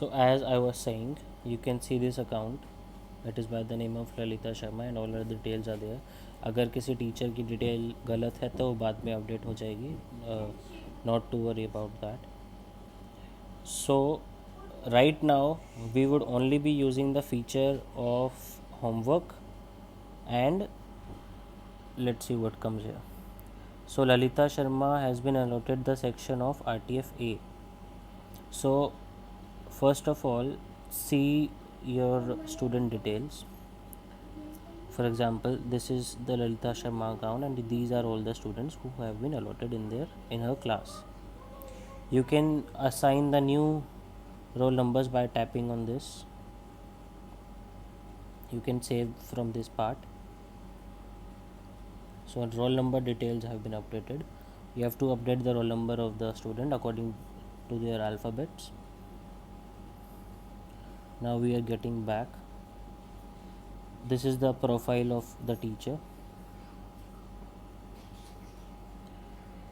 So as I was saying, you can see this account that is by the name of Lalita Sharma and all other details are there. अगर किसी teacher की detail गलत है तो वो बाद में अपडेट हो जाएगी. Not to worry about that. So right now we would only be using the feature of homework, and let's see what comes here. So Lalita Sharma has been allotted the section of RTF-A. So first of all, see your student details. For example, this is the Lalita Sharma account and these are all the students who have been allotted in her class. You can assign the new roll numbers by tapping on this. You can save from this part. So roll number details have been updated. You have to update the roll number of the student according to their alphabets. Now we are getting back. This is the profile of the teacher.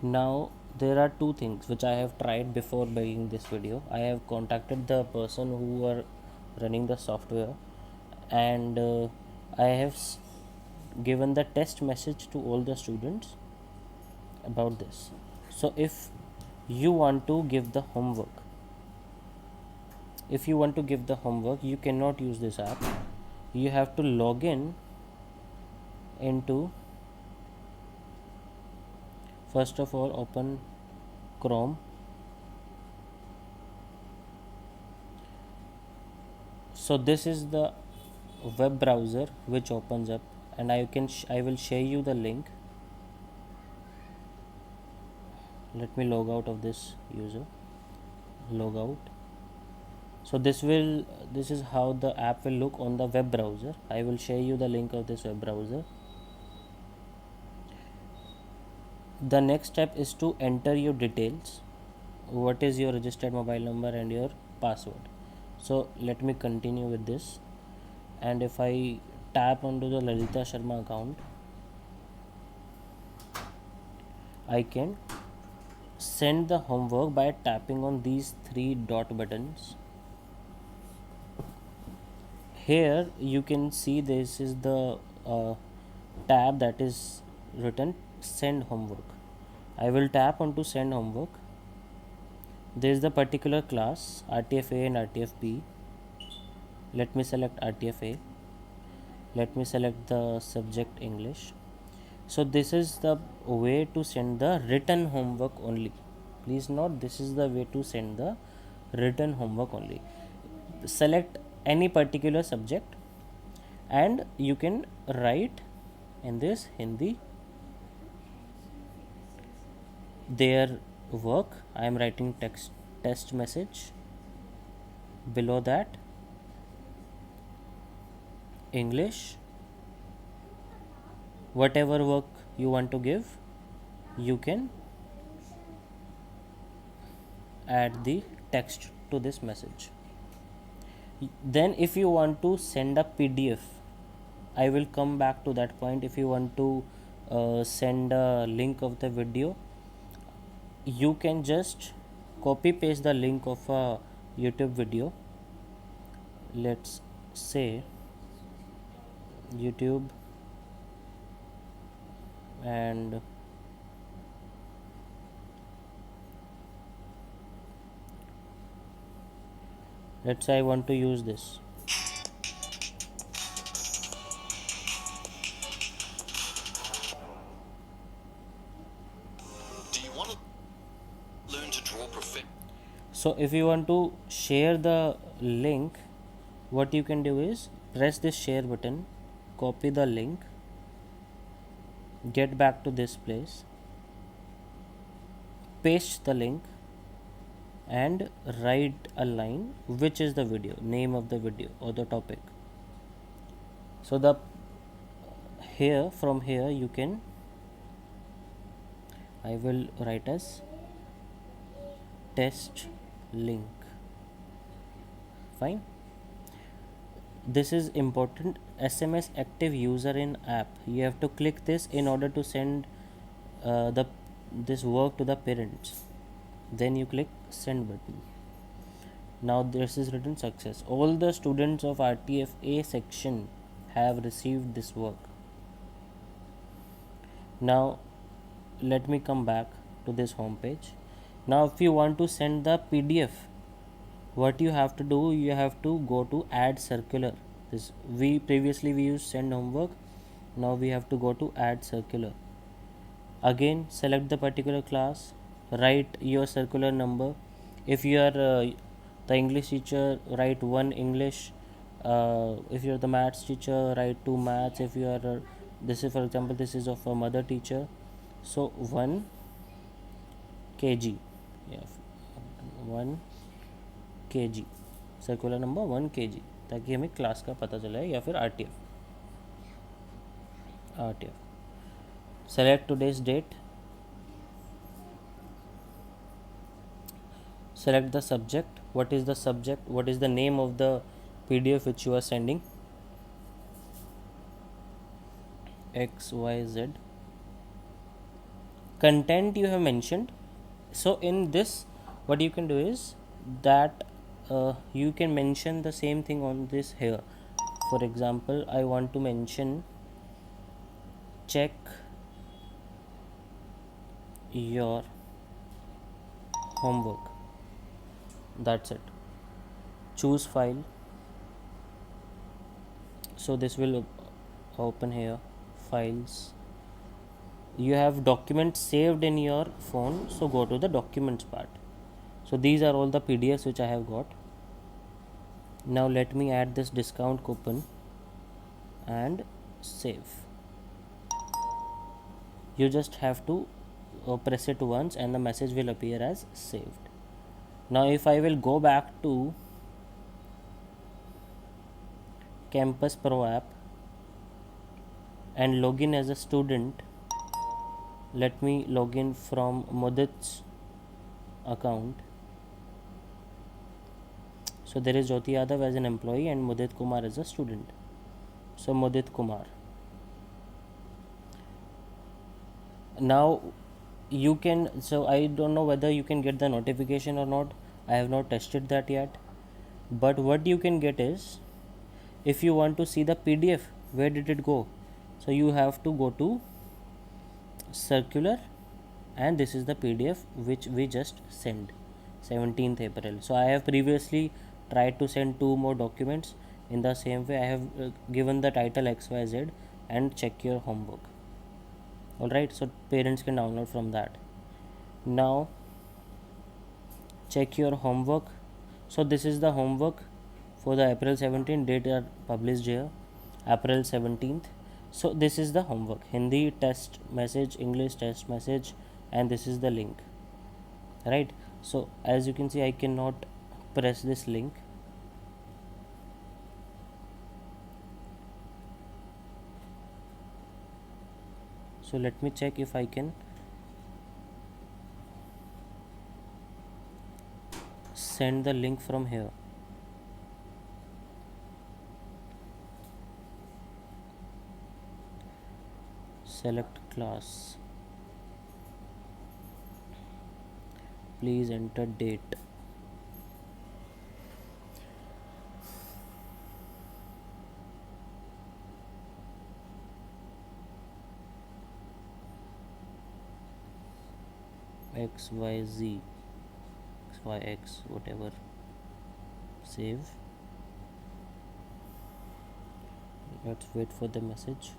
Now there are two things which I have tried before making this video. I have contacted the person who are running the software, and I have given the test message to all the students about this. So if you want to give the homework, you cannot use this app. You have to log in into, first of all, open Chrome. So this is the web browser which opens up, and I will share you the link. Let me log out of this user. Log out. So this is how the app will look on the web browser. I will share you the link of this web browser. The next step is to enter your details. What is your registered mobile number and your password? So let me continue with this, and if I tap onto the Lalita Sharma account, I can send the homework by tapping on these three dot buttons. Here you can see this is the tab that is written send homework. I will tap onto send homework. There is the particular class RTF-A and RTF-B. Let me select RTF-A. Let me select the subject English. So this is the way to send the written homework only. Please note, this is the way to send the written homework only. Select any particular subject and you can write in this Hindi their work. I am writing test message. Below that, English. Whatever work you want to give, you can add the text to this message. Then if you want to send a PDF, I will come back to that point. If you want to send a link of the video, you can just copy paste the link of a YouTube video. Let's say YouTube, and let's say I want to use this. Do you want to learn to draw So if you want to share the link, what you can do is press this share button, copy the link, get back to this place, paste the link, and write a line which is the video, name of the video or the topic. So from here you can, I will write as test link. Fine. This is important. SMS active user in app. You have to click this in order to send this work to the parents. Then you click send button. Now this is written success. All the students of RTF A section have received this work. Now let me come back to this home page. Now if you want to send the PDF, what you have to do, you have to go to add circular. This we previously we used send homework. Now we have to go to add circular. Again select the particular class, write your circular number. If you are the English teacher, write 1 English. If you are the maths teacher, write 2 maths. If you are this is, for example, this is of a mother teacher, so 1 kg, yeah, 1 kg, circular number 1 kg, ताकि हमें class का पता चले, या फिर RTF. Select today's date, select the subject. What is the subject? What is the name of the PDF which you are sending? XYZ. Content you have mentioned. So in this, what you can do is that you can mention the same thing on this here. For example, I want to mention check your homework. That's it. Choose file. So this will open here, files. You have documents saved in your phone, so go to the documents part. So these are all the PDFs which I have got. Now let me add this discount coupon and save. You just have to press it once and the message will appear as saved. Now if I will go back to Campus Pro app and log in as a student, let me log in from Mudit's account. So there is Jyoti Yadav as an employee and Mudit Kumar as a student. So Mudit Kumar. Now you can, so I don't know whether you can get the notification or not. I have not tested that yet. But what you can get is, if you want to see the PDF, where did it go? So you have to go to circular, and this is the PDF which we just sent, 17th April. So I have previously tried to send 2 more documents. In the same way, I have given the title XYZ and check your homework. Alright, so parents can download from that. Now check your homework. So this is the homework for the April 17th, date are published here, April 17th. So this is the homework, Hindi test message, English test message, and this is the link, right? So as you can see, I cannot press this link. So let me check if I can send the link from here. Select class. Please enter date. XYZ, XYX, whatever. Save. Let's wait for the message.